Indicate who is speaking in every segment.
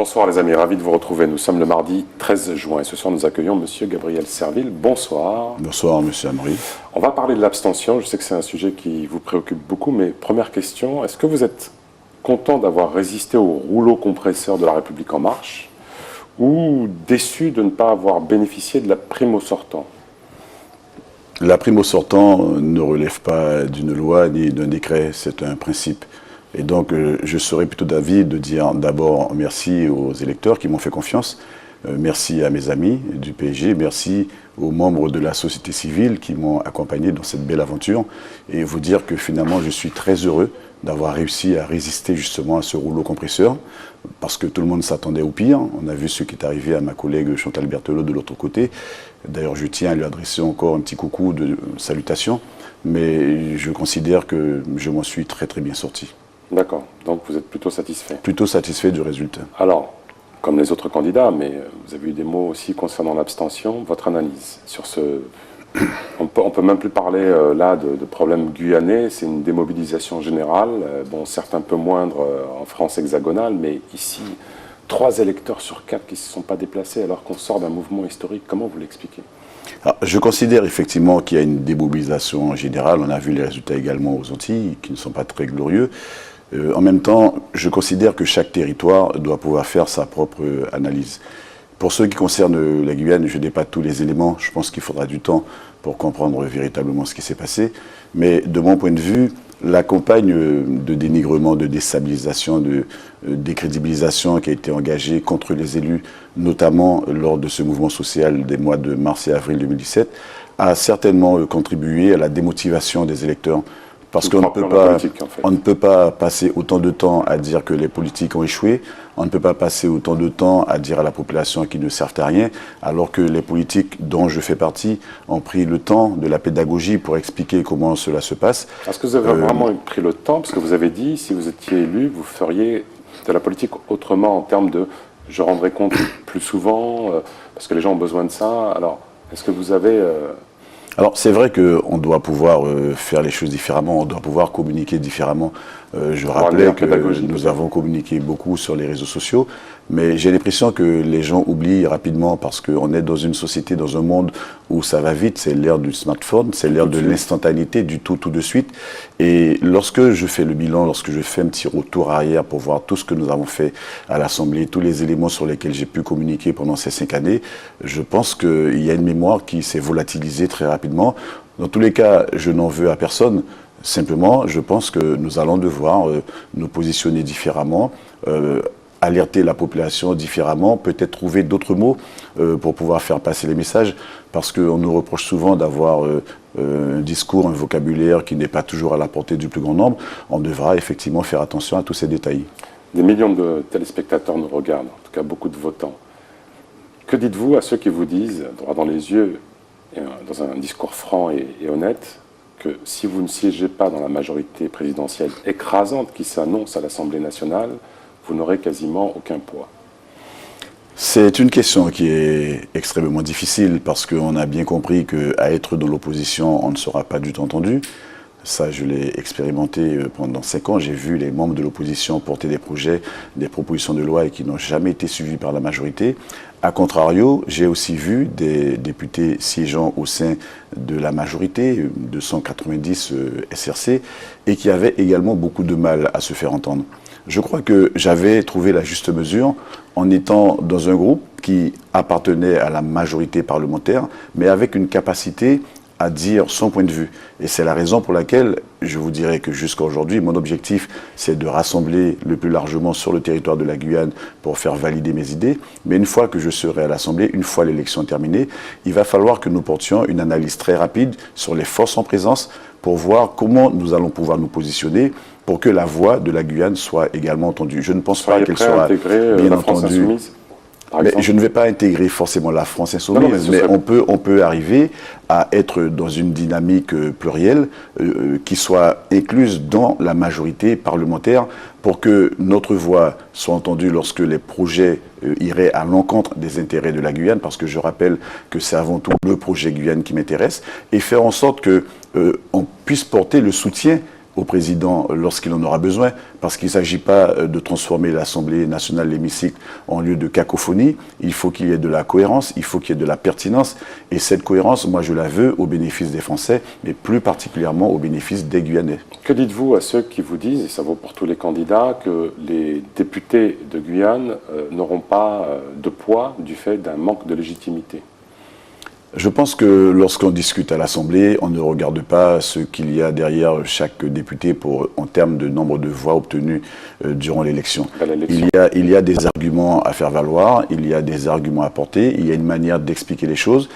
Speaker 1: Bonsoir les amis, ravi de vous retrouver. Nous sommes le mardi 13 juin et ce soir nous accueillons Monsieur Gabriel Serville. Bonsoir.
Speaker 2: Bonsoir Monsieur Amri.
Speaker 1: On va parler de l'abstention, je sais que c'est un sujet qui vous préoccupe beaucoup, mais première question, est-ce que vous êtes content d'avoir résisté au rouleau compresseur de la République en marche ou déçu de ne pas avoir bénéficié de la prime au sortant?
Speaker 2: La prime au sortant ne relève pas d'une loi ni d'un décret, c'est un principe. Et donc, je serais plutôt d'avis de dire d'abord merci aux électeurs qui m'ont fait confiance, merci à mes amis du PSG, merci aux membres de la société civile qui m'ont accompagné dans cette belle aventure et vous dire que finalement, je suis très heureux d'avoir réussi à résister justement à ce rouleau compresseur parce que tout le monde s'attendait au pire. On a vu ce qui est arrivé à ma collègue Chantal Berthelot de l'autre côté. D'ailleurs, je tiens à lui adresser encore un petit coucou de salutation, mais je considère que je m'en suis très très bien sorti.
Speaker 1: D'accord, donc vous êtes plutôt satisfait?
Speaker 2: Plutôt satisfait du résultat.
Speaker 1: Alors, comme les autres candidats, mais vous avez eu des mots aussi concernant l'abstention, votre analyse sur ce... On peut même plus parler là de problème guyanais, c'est une démobilisation générale, bon certes un peu moindre en France hexagonale, mais ici, 3 électeurs sur 4 qui ne se sont pas déplacés alors qu'on sort d'un mouvement historique, comment vous l'expliquez?
Speaker 2: Alors, je considère effectivement qu'il y a une démobilisation générale, on a vu les résultats également aux Antilles, qui ne sont pas très glorieux. En même temps, je considère que chaque territoire doit pouvoir faire sa propre analyse. Pour ce qui concerne la Guyane, je n'ai pas tous les éléments, je pense qu'il faudra du temps pour comprendre véritablement ce qui s'est passé. Mais de mon point de vue, la campagne de dénigrement, de déstabilisation, de décrédibilisation qui a été engagée contre les élus, notamment lors de ce mouvement social des mois de mars et avril 2017, a certainement contribué à la démotivation des électeurs. Parce qu'on ne peut pas passer autant de temps à dire que les politiques ont échoué, on ne peut pas passer autant de temps à dire à la population qu'ils ne servent à rien, alors que les politiques dont je fais partie ont pris le temps de la pédagogie pour expliquer comment cela se passe.
Speaker 1: Est-ce que vous avez vraiment pris le temps? Parce que vous avez dit, si vous étiez élu, vous feriez de la politique autrement en termes de « je rendrai compte plus souvent », parce que les gens ont besoin de ça. Alors, est-ce que vous avez...
Speaker 2: Alors, c'est vrai qu'on doit pouvoir faire les choses différemment, on doit pouvoir communiquer différemment. Je rappelais que nous avons communiqué beaucoup sur les réseaux sociaux, mais j'ai l'impression que les gens oublient rapidement parce qu'on est dans une société, dans un monde où ça va vite, c'est l'ère du smartphone, c'est l'ère de l'instantanéité, du tout de suite. Et lorsque je fais le bilan, lorsque je fais un petit retour arrière pour voir tout ce que nous avons fait à l'Assemblée, tous les éléments sur lesquels j'ai pu communiquer pendant ces 5 années, je pense qu'il y a une mémoire qui s'est volatilisée très rapidement. Dans tous les cas, je n'en veux à personne. Simplement, je pense que nous allons devoir nous positionner différemment, alerter la population différemment, peut-être trouver d'autres mots pour pouvoir faire passer les messages, parce qu'on nous reproche souvent d'avoir un discours, un vocabulaire qui n'est pas toujours à la portée du plus grand nombre. On devra effectivement faire attention à tous ces détails.
Speaker 1: Des millions de téléspectateurs nous regardent, en tout cas beaucoup de votants. Que dites-vous à ceux qui vous disent, droit dans les yeux, dans un discours franc et honnête, que si vous ne siégez pas dans la majorité présidentielle écrasante qui s'annonce à l'Assemblée nationale, vous n'aurez quasiment aucun poids?
Speaker 2: C'est une question qui est extrêmement difficile parce qu'on a bien compris qu'à être dans l'opposition, on ne sera pas du tout entendu. Ça, je l'ai expérimenté pendant 5 ans. J'ai vu les membres de l'opposition porter des projets, des propositions de loi et qui n'ont jamais été suivis par la majorité. A contrario, j'ai aussi vu des députés siégeant au sein de la majorité, 290 SRC, et qui avaient également beaucoup de mal à se faire entendre. Je crois que j'avais trouvé la juste mesure en étant dans un groupe qui appartenait à la majorité parlementaire, mais avec une capacité à dire son point de vue. Et c'est la raison pour laquelle je vous dirais que jusqu'à aujourd'hui, mon objectif, c'est de rassembler le plus largement sur le territoire de la Guyane pour faire valider mes idées. Mais une fois que je serai à l'Assemblée, une fois l'élection terminée, il va falloir que nous portions une analyse très rapide sur les forces en présence pour voir comment nous allons pouvoir nous positionner pour que la voix de la Guyane soit également entendue. Je ne pense pas qu'elle soit bien entendue. Mais je ne vais pas intégrer forcément la France insoumise, mais on peut arriver à être dans une dynamique plurielle qui soit incluse dans la majorité parlementaire pour que notre voix soit entendue lorsque les projets iraient à l'encontre des intérêts de la Guyane, parce que je rappelle que c'est avant tout le projet Guyane qui m'intéresse, et faire en sorte qu'on puisse porter le soutien au président lorsqu'il en aura besoin, parce qu'il ne s'agit pas de transformer l'Assemblée nationale, l'hémicycle, en lieu de cacophonie. Il faut qu'il y ait de la cohérence, il faut qu'il y ait de la pertinence. Et cette cohérence, moi, je la veux au bénéfice des Français, mais plus particulièrement au bénéfice des Guyanais.
Speaker 1: Que dites-vous à ceux qui vous disent, et ça vaut pour tous les candidats, que les députés de Guyane n'auront pas de poids du fait d'un manque de légitimité?
Speaker 2: Je pense que lorsqu'on discute à l'Assemblée, on ne regarde pas ce qu'il y a derrière chaque député en termes de nombre de voix obtenues durant l'élection. Il y a des arguments à faire valoir, il y a des arguments à porter, il y a une manière d'expliquer les choses.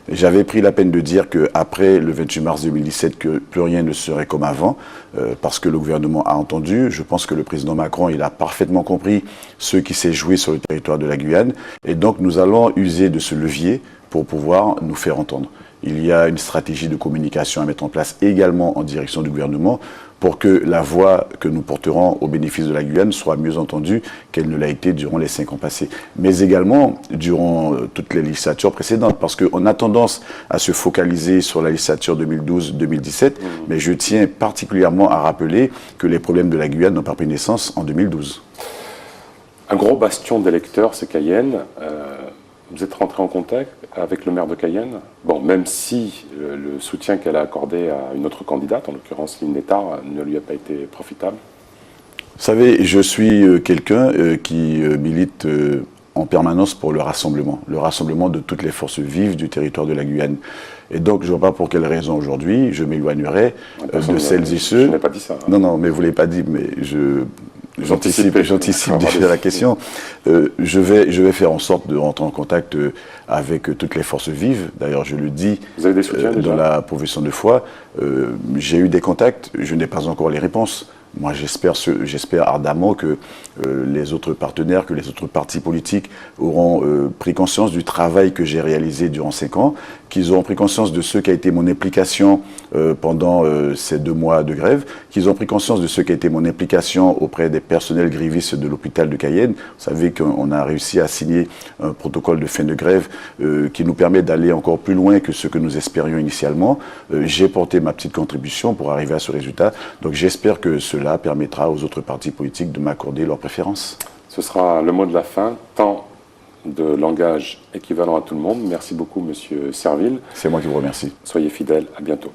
Speaker 2: J'avais pris la peine de dire qu'après le 28 mars 2017, que plus rien ne serait comme avant, parce que le gouvernement a entendu. Je pense que le président Macron, il a parfaitement compris ce qui s'est joué sur le territoire de la Guyane. Et donc, nous allons user de ce levier pour pouvoir nous faire entendre. Il y a une stratégie de communication à mettre en place également en direction du gouvernement pour que la voix que nous porterons au bénéfice de la Guyane soit mieux entendue qu'elle ne l'a été durant les 5 ans passés. Mais également durant toutes les législatures précédentes, parce qu'on a tendance à se focaliser sur la législature 2012-2017, mais je tiens particulièrement à rappeler que les problèmes de la Guyane n'ont pas pris naissance en 2012.
Speaker 1: Un gros bastion d'électeurs, c'est Cayenne. Vous êtes rentré en contact avec le maire de Cayenne? Bon, même si le soutien qu'elle a accordé à une autre candidate, en l'occurrence Lynn Nettard, ne lui a pas été profitable.
Speaker 2: Vous savez, je suis quelqu'un qui milite en permanence pour le rassemblement de toutes les forces vives du territoire de la Guyane. Et donc, je ne vois pas pour quelle raison aujourd'hui je m'éloignerai de celles et ceux...
Speaker 1: Je n'ai pas dit ça. Hein.
Speaker 2: Non, mais vous ne l'avez pas dit, mais j'anticipe déjà la question. Je vais faire en sorte de rentrer en contact avec toutes les forces vives. D'ailleurs, je le dis
Speaker 1: vous avez des soutiens,
Speaker 2: dans la profession de foi. J'ai eu des contacts, je n'ai pas encore les réponses. Moi, j'espère ardemment que les autres partenaires, que les autres partis politiques auront pris conscience du travail que j'ai réalisé durant 5 ans, qu'ils auront pris conscience de ce qu'a été mon implication pendant ces 2 mois de grève, qu'ils ont pris conscience de ce qu'a été mon implication auprès des personnels grévistes de l'hôpital de Cayenne. Vous savez qu'on a réussi à signer un protocole de fin de grève qui nous permet d'aller encore plus loin que ce que nous espérions initialement. J'ai porté ma petite contribution pour arriver à ce résultat. Donc j'espère que cela permettra aux autres partis politiques de m'accorder leur préférence.
Speaker 1: Ce sera le mot de la fin, temps de langage équivalent à tout le monde. Merci beaucoup, Monsieur Serville.
Speaker 2: C'est moi qui vous remercie.
Speaker 1: Soyez fidèles, à bientôt.